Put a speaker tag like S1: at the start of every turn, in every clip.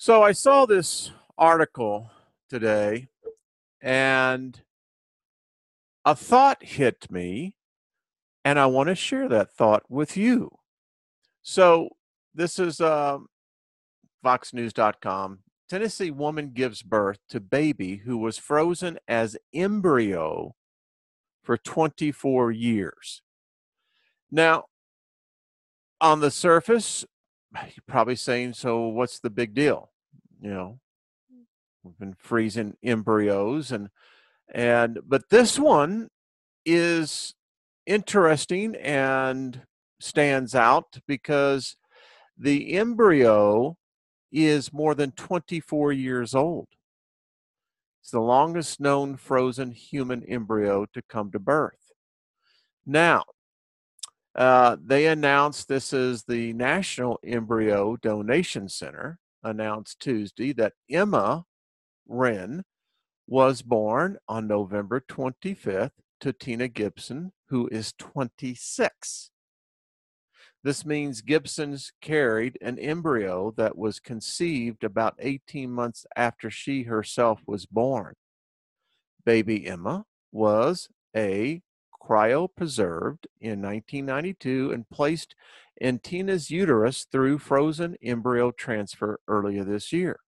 S1: So I saw this article today and a thought hit me, and I want to share that thought with you. So this is foxnews.com. Tennessee woman gives birth to baby who was frozen as embryo for 24 years. Now, on the surface, you're probably saying, so what's the big deal? You know, we've been freezing embryos but this one is interesting and stands out because the embryo is more than 24 years old. It's the longest known frozen human embryo to come to birth. Now, they announced, this is the National Embryo Donation Center, announced Tuesday that Emma Wren was born on November 25th to Tina Gibson, who is 26. This means Gibson's carried an embryo that was conceived about 18 months after she herself was born. Baby Emma was cryopreserved in 1992 and placed in Tina's uterus through frozen embryo transfer earlier this year.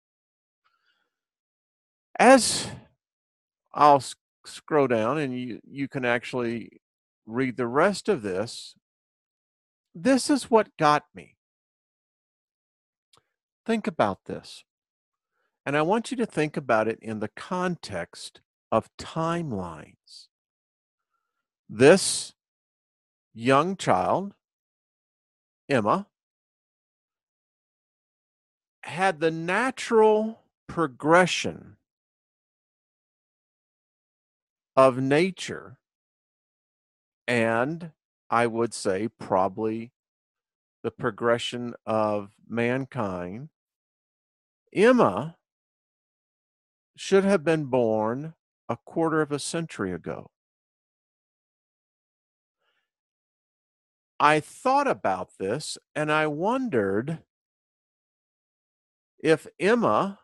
S1: As I'll scroll down and you can actually read the rest of this. This is what got me. Think about this. And I want you to think about it in the context of timelines. This young child, Emma, had the natural progression of nature, and I would say probably the progression of mankind. Emma should have been born a quarter of a century ago. I thought about this and I wondered if Emma,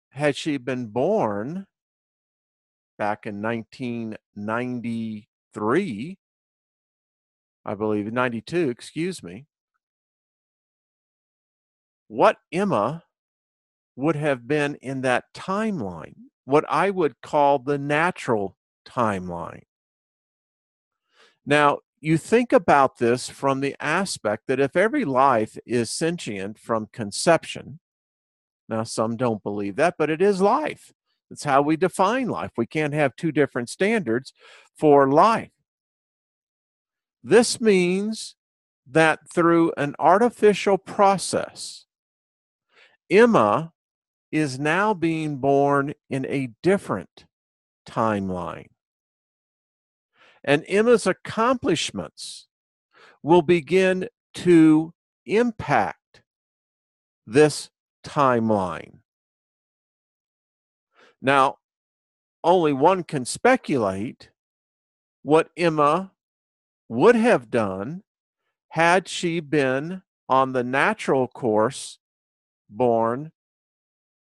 S1: had she been born back in 1993, I believe, 92, excuse me, what Emma would have been in that timeline, what I would call the natural timeline. Now, you think about this from the aspect that if every life is sentient from conception, now some don't believe that, but it is life. It's how we define life. We can't have two different standards for life. This means that through an artificial process, Emma is now being born in a different timeline. And Emma's accomplishments will begin to impact this timeline. Now, only one can speculate what Emma would have done had she been on the natural course born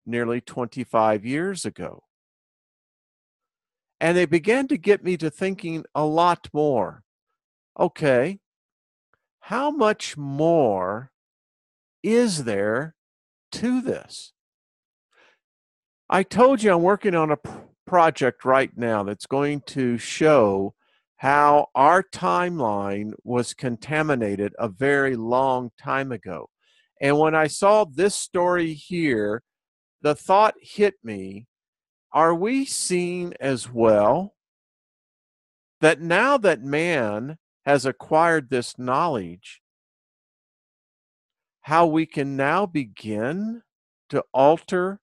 S1: nearly 25 years ago. And they began to get me to thinking a lot more. Okay, how much more is there to this? I told you I'm working on a project right now that's going to show how our timeline was contaminated a very long time ago. And when I saw this story here, the thought hit me, are we seeing as well that now that man has acquired this knowledge, how we can now begin to alter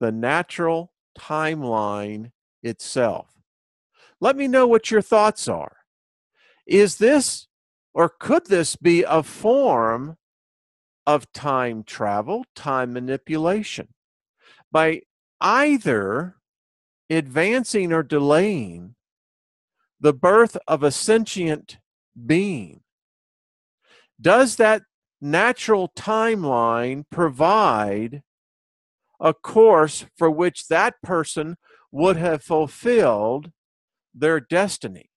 S1: the natural timeline itself? Let me know what your thoughts are. Is this, or could this be a form of time travel, time manipulation? By either advancing or delaying the birth of a sentient being, does that natural timeline provide a course for which that person would have fulfilled their destiny.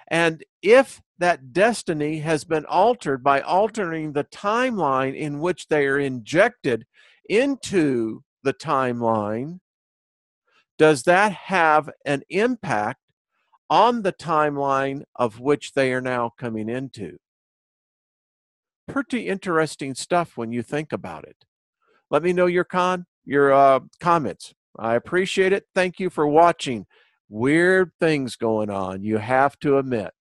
S1: And if that destiny has been altered by altering the timeline in which they are injected into the timeline, does that have an impact on the timeline of which they are now coming into? Pretty interesting stuff when you think about it. Let me know your comments. I appreciate it. Thank you for watching. Weird things going on, you have to admit.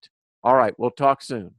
S1: All right, we'll talk soon.